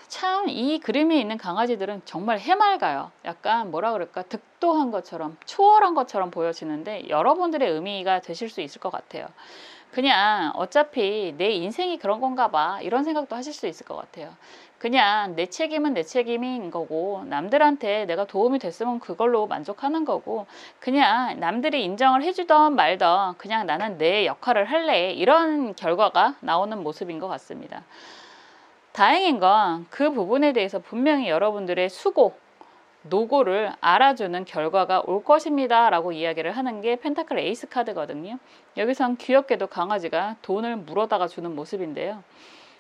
참 이 그림에 있는 강아지들은 정말 해맑아요. 약간 뭐라 그럴까, 득도한 것처럼 초월한 것처럼 보여지는데 여러분들의 의미가 되실 수 있을 것 같아요. 그냥 어차피 내 인생이 그런 건가 봐 이런 생각도 하실 수 있을 것 같아요. 그냥 내 책임은 내 책임인 거고 남들한테 내가 도움이 됐으면 그걸로 만족하는 거고, 그냥 남들이 인정을 해주던 말던 그냥 나는 내 역할을 할래, 이런 결과가 나오는 모습인 것 같습니다. 다행인 건 그 부분에 대해서 분명히 여러분들의 수고, 노고를 알아주는 결과가 올 것입니다 라고 이야기를 하는 게 펜타클 에이스 카드거든요. 여기선 귀엽게도 강아지가 돈을 물어다가 주는 모습인데요.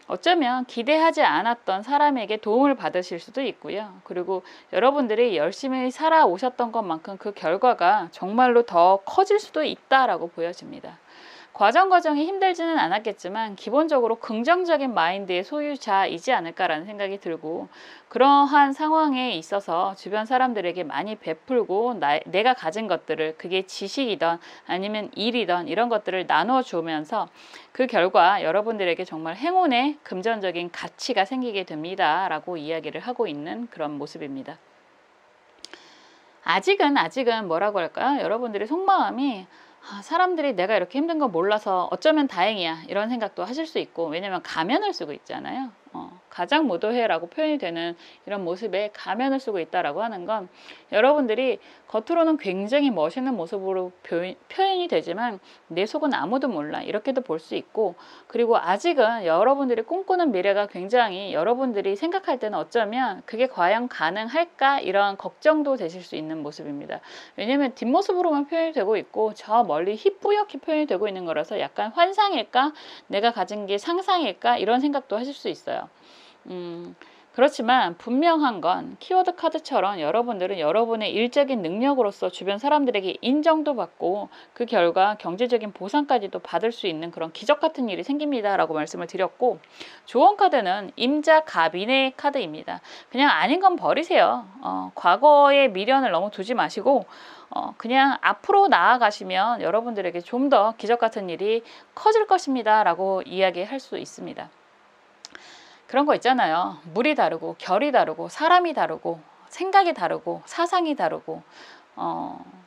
어쩌면 기대하지 않았던 사람에게 도움을 받으실 수도 있고요. 그리고 여러분들이 열심히 살아오셨던 것만큼 그 결과가 정말로 더 커질 수도 있다라고 보여집니다. 과정이 힘들지는 않았겠지만 기본적으로 긍정적인 마인드의 소유자이지 않을까라는 생각이 들고, 그러한 상황에 있어서 주변 사람들에게 많이 베풀고 내가 가진 것들을, 그게 지식이든 아니면 일이든 이런 것들을 나눠주면서 그 결과 여러분들에게 정말 행운의 금전적인 가치가 생기게 됩니다 라고 이야기를 하고 있는 그런 모습입니다. 아직은 뭐라고 할까요? 여러분들의 속마음이 사람들이 내가 이렇게 힘든 거 몰라서 어쩌면 다행이야 이런 생각도 하실 수 있고, 왜냐면 가면을 쓰고 있잖아요. 가장무도회라고 표현이 되는 이런 모습에 가면을 쓰고 있다라고 하는 건 여러분들이 겉으로는 굉장히 멋있는 모습으로 표현이 되지만 내 속은 아무도 몰라 이렇게도 볼 수 있고, 그리고 아직은 여러분들이 꿈꾸는 미래가 굉장히 여러분들이 생각할 때는 어쩌면 그게 과연 가능할까 이런 걱정도 되실 수 있는 모습입니다. 왜냐면 뒷모습으로만 표현이 되고 있고 저 멀리 희뿌옇게 표현이 되고 있는 거라서 약간 환상일까, 내가 가진 게 상상일까 이런 생각도 하실 수 있어요. 그렇지만 분명한 건 키워드 카드처럼 여러분들은 여러분의 일적인 능력으로서 주변 사람들에게 인정도 받고 그 결과 경제적인 보상까지도 받을 수 있는 그런 기적 같은 일이 생깁니다 라고 말씀을 드렸고, 조언 카드는 임자갑인의 카드입니다. 그냥 아닌 건 버리세요. 과거의 미련을 너무 두지 마시고 그냥 앞으로 나아가시면 여러분들에게 좀 더 기적 같은 일이 커질 것입니다 라고 이야기할 수 있습니다. 그런 거 있잖아요. 물이 다르고 결이 다르고 사람이 다르고 생각이 다르고 사상이 다르고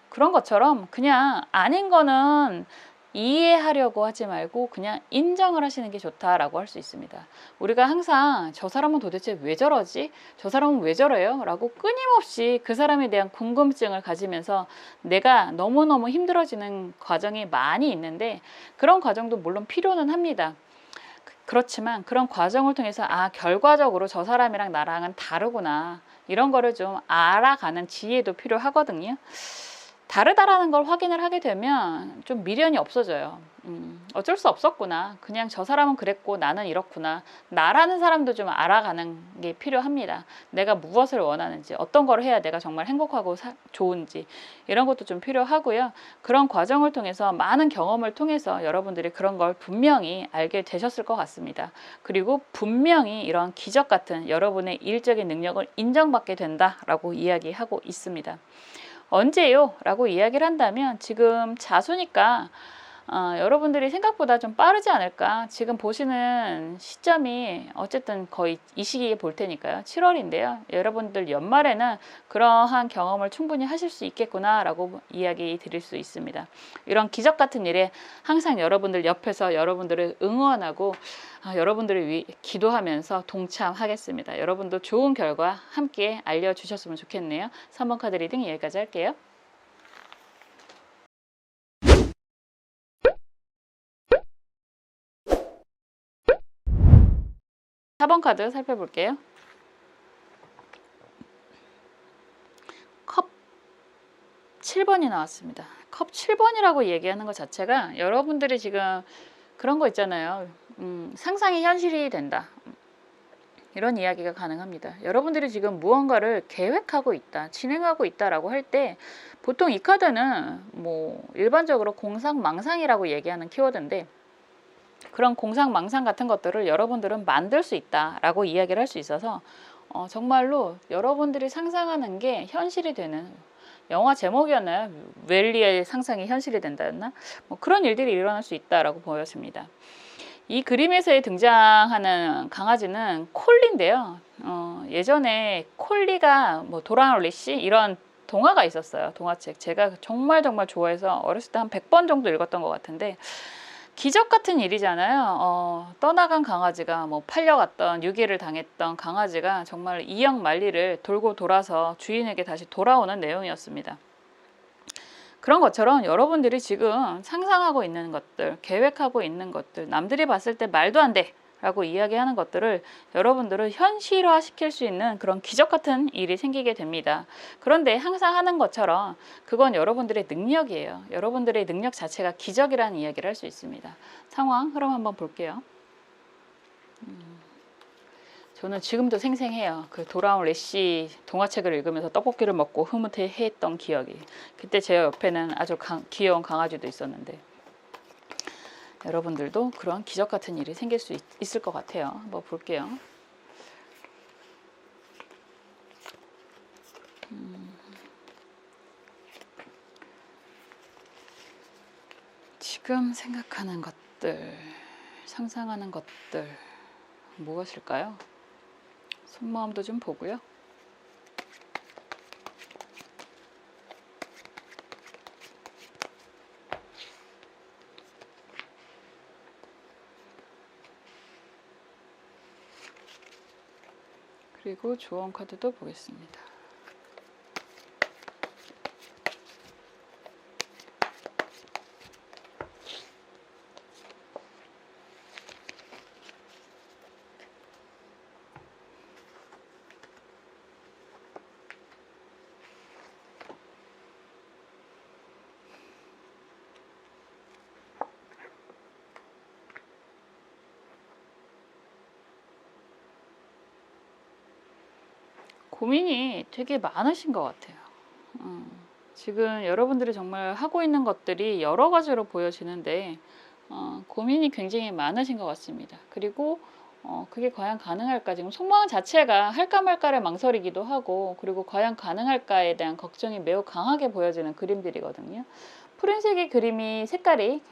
그런 것처럼 그냥 아닌 거는 이해하려고 하지 말고 그냥 인정을 하시는 게 좋다라고 할 수 있습니다. 우리가 항상 저 사람은 도대체 왜 저러지? 저 사람은 왜 저래요? 라고 끊임없이 그 사람에 대한 궁금증을 가지면서 내가 너무너무 힘들어지는 과정이 많이 있는데, 그런 과정도 물론 필요는 합니다. 그렇지만 그런 과정을 통해서 결과적으로 저 사람이랑 나랑은 다르구나, 이런 거를 좀 알아가는 지혜도 필요하거든요. 다르다라는 걸 확인을 하게 되면 좀 미련이 없어져요. 어쩔 수 없었구나. 그냥 저 사람은 그랬고 나는 이렇구나. 나라는 사람도 좀 알아가는 게 필요합니다. 내가 무엇을 원하는지, 어떤 걸 해야 내가 정말 행복하고 좋은지, 이런 것도 좀 필요하고요. 그런 과정을 통해서, 많은 경험을 통해서 여러분들이 그런 걸 분명히 알게 되셨을 것 같습니다. 그리고 분명히 이런 기적 같은 여러분의 일적인 능력을 인정받게 된다라고 이야기하고 있습니다. 언제요? 라고 이야기를 한다면 지금 자수니까 여러분들이 생각보다 좀 빠르지 않을까. 지금 보시는 시점이 어쨌든 거의 이 시기에 볼 테니까요. 7월인데요. 여러분들 연말에는 그러한 경험을 충분히 하실 수 있겠구나 라고 이야기 드릴 수 있습니다. 이런 기적 같은 일에 항상 여러분들 옆에서 여러분들을 응원하고 여러분들을 위해 기도하면서 동참하겠습니다. 여러분도 좋은 결과 함께 알려주셨으면 좋겠네요. 3번 카드 리딩 여기까지 할게요. 사 번 카드 살펴볼게요. 컵 7번이 나왔습니다. 컵 7번이라고 얘기하는 것 자체가 여러분들이 지금 그런 거 있잖아요. 상상이 현실이 된다. 이런 이야기가 가능합니다. 여러분들이 지금 무언가를 계획하고 있다, 진행하고 있다라고 할 때 보통 이 카드는 뭐 일반적으로 공상망상이라고 얘기하는 키워드인데, 그런 공상망상 같은 것들을 여러분들은 만들 수 있다라고 이야기를 할 수 있어서 정말로 여러분들이 상상하는 게 현실이 되는, 영화 제목이었나요? 웰리의 상상이 현실이 된다였나? 뭐 그런 일들이 일어날 수 있다라고 보여집니다. 이 그림에서 등장하는 강아지는 콜리인데요. 예전에 콜리가 뭐 도라나 리시 이런 동화가 있었어요. 동화책. 제가 정말 좋아해서 어렸을 때 한 100번 정도 읽었던 것 같은데, 기적 같은 일이잖아요. 떠나간 강아지가, 뭐 팔려갔던, 유기를 당했던 강아지가 정말 이역만리를 돌고 돌아서 주인에게 다시 돌아오는 내용이었습니다. 그런 것처럼 여러분들이 지금 상상하고 있는 것들, 계획하고 있는 것들, 남들이 봤을 때 말도 안 돼 라고 이야기하는 것들을 여러분들은 현실화 시킬 수 있는 그런 기적 같은 일이 생기게 됩니다. 그런데 항상 하는 것처럼 그건 여러분들의 능력이에요. 여러분들의 능력 자체가 기적이라는 이야기를 할 수 있습니다. 상황 흐름 한번 볼게요. 저는 지금도 생생해요. 그 돌아온 레시 동화책을 읽으면서 떡볶이를 먹고 흐뭇해했던 기억이. 그때 제 옆에는 아주 귀여운 강아지도 있었는데, 여러분들도 그런 기적 같은 일이 생길 수 있을 것 같아요. 한번 볼게요. 지금 생각하는 것들, 상상하는 것들 무엇일까요? 속마음도 좀 보고요. 그리고 조언 카드도 보겠습니다. 고민이 되게 많으신 것 같아요. 지금 여러분들이 정말 하고 있는 것들이 여러 가지로 보여지는데 고민이 굉장히 많으신 것 같습니다. 그리고 그게 과연 가능할까? 지금 속마음 자체가 할까 말까를 망설이기도 하고, 그리고 과연 가능할까에 대한 걱정이 매우 강하게 보여지는 그림들이거든요. 푸른색의 그림이 색깔이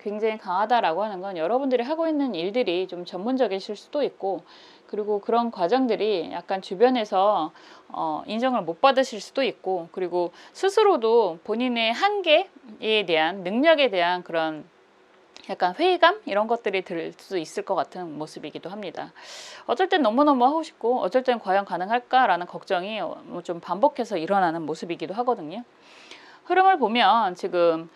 굉장히 강하다라고 하는 건 여러분들이 하고 있는 일들이 좀 전문적이실 수도 있고, 그리고 그런 과정들이 약간 주변에서 인정을 못 받으실 수도 있고, 그리고 스스로도 본인의 한계에 대한, 능력에 대한 그런 약간 회의감 이런 것들이 들 수 있을 것 같은 모습이기도 합니다. 어쩔 땐 너무너무 하고 싶고, 어쩔 땐 과연 가능할까라는 걱정이 좀 반복해서 일어나는 모습이기도 하거든요. 흐름을 보면 지금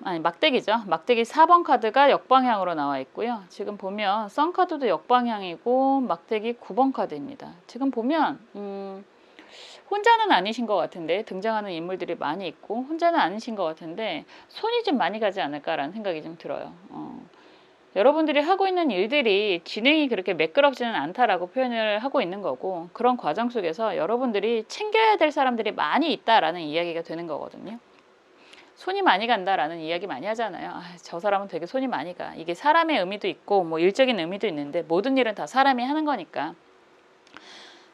막대기죠. 막대기 4번 카드가 역방향으로 나와 있고요. 지금 보면 선 카드도 역방향이고 막대기 9번 카드입니다. 지금 보면 혼자는 아니신 것 같은데, 등장하는 인물들이 많이 있고 혼자는 아니신 것 같은데 손이 좀 많이 가지 않을까라는 생각이 좀 들어요. 여러분들이 하고 있는 일들이 진행이 그렇게 매끄럽지는 않다라고 표현을 하고 있는 거고, 그런 과정 속에서 여러분들이 챙겨야 될 사람들이 많이 있다라는 이야기가 되는 거거든요. 손이 많이 간다라는 이야기 많이 하잖아요. 저 사람은 되게 손이 많이 가. 이게 사람의 의미도 있고 뭐 일적인 의미도 있는데, 모든 일은 다 사람이 하는 거니까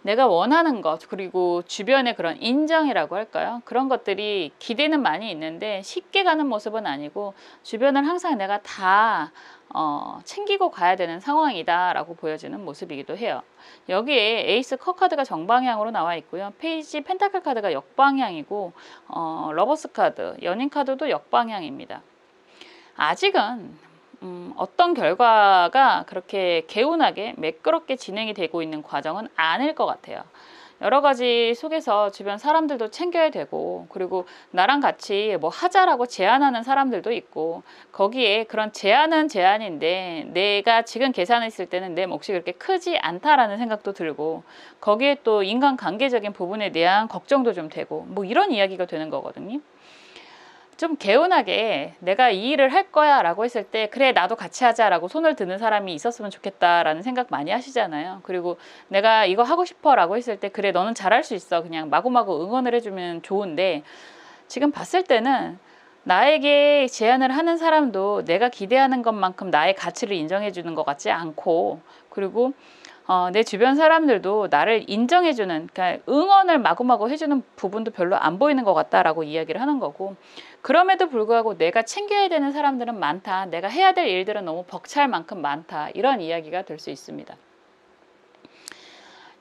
내가 원하는 것, 그리고 주변의 그런 인정이라고 할까요? 그런 것들이 기대는 많이 있는데 쉽게 가는 모습은 아니고, 주변을 항상 내가 다 챙기고 가야 되는 상황이다 라고 보여지는 모습이기도 해요. 여기에 에이스 컵 카드가 정방향으로 나와 있고요. 페이지 펜타클 카드가 역방향이고, 러버스 카드, 연인 카드도 역방향입니다. 아직은 어떤 결과가 그렇게 개운하게 매끄럽게 진행이 되고 있는 과정은 아닐 것 같아요. 여러 가지 속에서 주변 사람들도 챙겨야 되고, 그리고 나랑 같이 뭐 하자라고 제안하는 사람들도 있고, 거기에 그런 제안은 제안인데 내가 지금 계산했을 때는 내 몫이 그렇게 크지 않다라는 생각도 들고, 거기에 또 인간관계적인 부분에 대한 걱정도 좀 되고, 뭐 이런 이야기가 되는 거거든요. 좀 개운하게 내가 이 일을 할 거야 라고 했을 때, 그래 나도 같이 하자 라고 손을 드는 사람이 있었으면 좋겠다 라는 생각 많이 하시잖아요. 그리고 내가 이거 하고 싶어 라고 했을 때, 그래 너는 잘할 수 있어, 그냥 마구마구 응원을 해주면 좋은데, 지금 봤을 때는 나에게 제안을 하는 사람도 내가 기대하는 것만큼 나의 가치를 인정해 주는 것 같지 않고, 그리고 내 주변 사람들도 나를 인정해주는, 그러니까 응원을 마구마구 해주는 부분도 별로 안 보이는 것 같다라고 이야기를 하는 거고, 그럼에도 불구하고 내가 챙겨야 되는 사람들은 많다, 내가 해야 될 일들은 너무 벅찰 만큼 많다, 이런 이야기가 될 수 있습니다.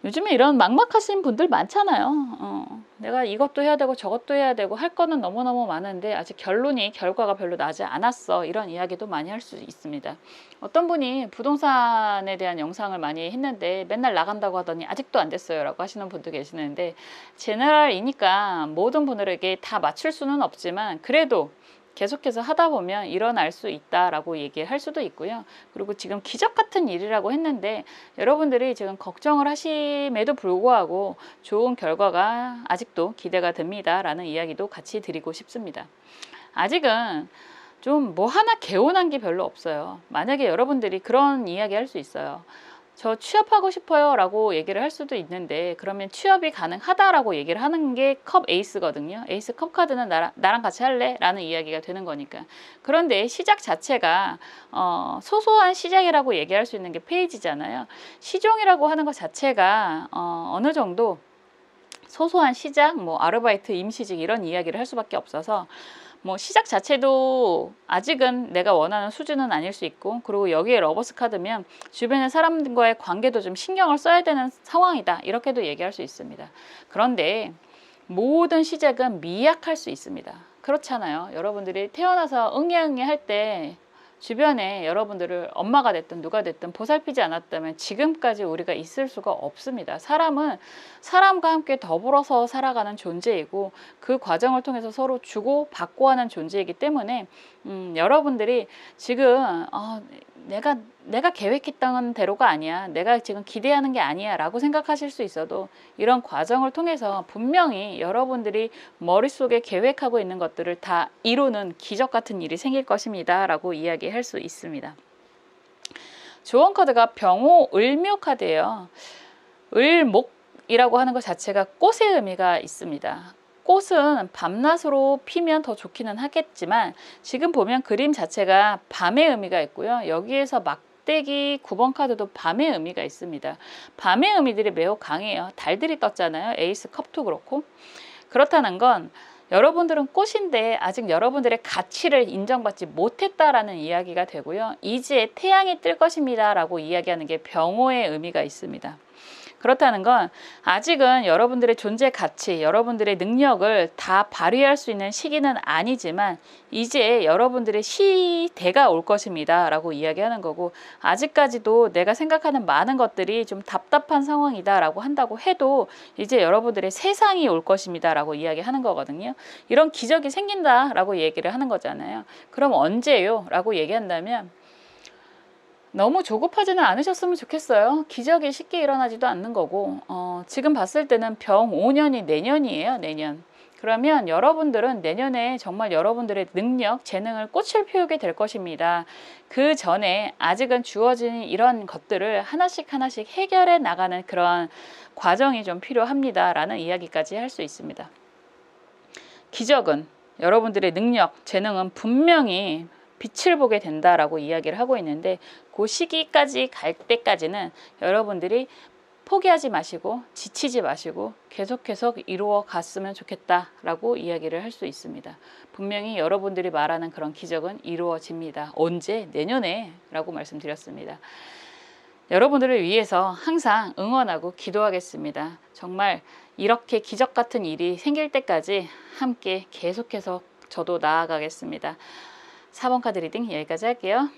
요즘에 이런 막막하신 분들 많잖아요. 내가 이것도 해야 되고 저것도 해야 되고 할 거는 너무너무 많은데 아직 결과가 별로 나지 않았어, 이런 이야기도 많이 할 수 있습니다. 어떤 분이 부동산에 대한 영상을 많이 했는데 맨날 나간다고 하더니 아직도 안 됐어요 라고 하시는 분도 계시는데, 제너럴이니까 모든 분들에게 다 맞출 수는 없지만 그래도 계속해서 하다 보면 일어날 수 있다라고 얘기할 수도 있고요. 그리고 지금 기적 같은 일이라고 했는데, 여러분들이 지금 걱정을 하심에도 불구하고 좋은 결과가 아직도 기대가 됩니다 라는 이야기도 같이 드리고 싶습니다. 아직은 좀 뭐 하나 개운한 게 별로 없어요. 만약에 여러분들이 그런 이야기 할 수 있어요. 저 취업하고 싶어요 라고 얘기를 할 수도 있는데, 그러면 취업이 가능하다라고 얘기를 하는 게 컵 에이스거든요. 에이스 컵 카드는 나랑 같이 할래? 라는 이야기가 되는 거니까. 그런데 시작 자체가 소소한 시작이라고 얘기할 수 있는 게 페이지잖아요. 시종이라고 하는 것 자체가 어느 정도 소소한 시작, 뭐 아르바이트, 임시직 이런 이야기를 할 수밖에 없어서, 뭐 시작 자체도 아직은 내가 원하는 수준은 아닐 수 있고, 그리고 여기에 러버스 카드면 주변의 사람들과의 관계도 좀 신경을 써야 되는 상황이다, 이렇게도 얘기할 수 있습니다. 그런데 모든 시작은 미약할 수 있습니다. 그렇잖아요. 여러분들이 태어나서 응애응애 할 때 주변에 여러분들을 엄마가 됐든 누가 됐든 보살피지 않았다면 지금까지 우리가 있을 수가 없습니다. 사람은 사람과 함께 더불어서 살아가는 존재이고, 그 과정을 통해서 서로 주고 받고 하는 존재이기 때문에 여러분들이 지금 내가 계획했던 대로가 아니야, 내가 지금 기대하는 게 아니야 라고 생각하실 수 있어도, 이런 과정을 통해서 분명히 여러분들이 머릿속에 계획하고 있는 것들을 다 이루는 기적 같은 일이 생길 것입니다 라고 이야기할 수 있습니다. 조언 카드가 병호 을묘 카드예요. 을목 기적이라고 하는 것 자체가 꽃의 의미가 있습니다. 꽃은 밤낮으로 피면 더 좋기는 하겠지만 지금 보면 그림 자체가 밤의 의미가 있고요. 여기에서 막대기 9번 카드도 밤의 의미가 있습니다. 밤의 의미들이 매우 강해요. 달들이 떴잖아요. 에이스 컵도 그렇고. 그렇다는 건 여러분들은 꽃인데 아직 여러분들의 가치를 인정받지 못했다라는 이야기가 되고요. 이제 태양이 뜰 것입니다 라고 이야기하는 게 병호의 의미가 있습니다. 그렇다는 건 아직은 여러분들의 존재 가치, 여러분들의 능력을 다 발휘할 수 있는 시기는 아니지만 이제 여러분들의 시대가 올 것입니다 라고 이야기하는 거고, 아직까지도 내가 생각하는 많은 것들이 좀 답답한 상황이다 라고 한다고 해도 이제 여러분들의 세상이 올 것입니다 라고 이야기하는 거거든요. 이런 기적이 생긴다 라고 얘기를 하는 거잖아요. 그럼 언제요? 라고 얘기한다면 너무 조급하지는 않으셨으면 좋겠어요. 기적이 쉽게 일어나지도 않는 거고, 지금 봤을 때는 병 5년이 내년이에요. 내년. 그러면 여러분들은 내년에 정말 여러분들의 능력, 재능을 꽃을 피우게 될 것입니다. 그 전에 아직은 주어진 이런 것들을 하나씩 하나씩 해결해 나가는 그런 과정이 좀 필요합니다 라는 이야기까지 할 수 있습니다. 기적은 여러분들의 능력, 재능은 분명히 빛을 보게 된다라고 이야기를 하고 있는데, 그 시기까지 갈 때까지는 여러분들이 포기하지 마시고 지치지 마시고 계속 이루어 갔으면 좋겠다라고 이야기를 할 수 있습니다. 분명히 여러분들이 말하는 그런 기적은 이루어집니다. 언제? 내년에 라고 말씀드렸습니다. 여러분들을 위해서 항상 응원하고 기도하겠습니다. 정말 이렇게 기적 같은 일이 생길 때까지 함께 계속해서 저도 나아가겠습니다. 4번 카드 리딩 여기까지 할게요.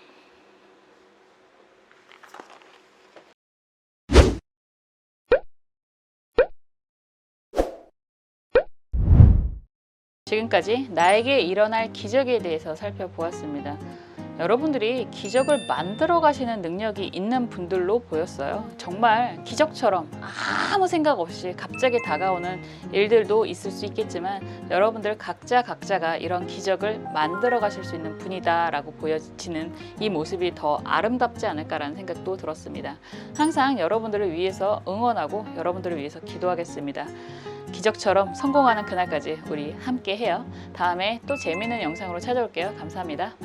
지금까지 나에게 일어날 기적에 대해서 살펴보았습니다. 여러분들이 기적을 만들어 가시는 능력이 있는 분들로 보였어요. 정말 기적처럼 아무 생각 없이 갑자기 다가오는 일들도 있을 수 있겠지만 여러분들 각자가 이런 기적을 만들어 가실 수 있는 분이다 라고 보여지는 이 모습이 더 아름답지 않을까라는 생각도 들었습니다. 항상 여러분들을 위해서 응원하고 여러분들을 위해서 기도하겠습니다. 기적처럼 성공하는 그날까지 우리 함께 해요. 다음에 또 재미있는 영상으로 찾아올게요. 감사합니다.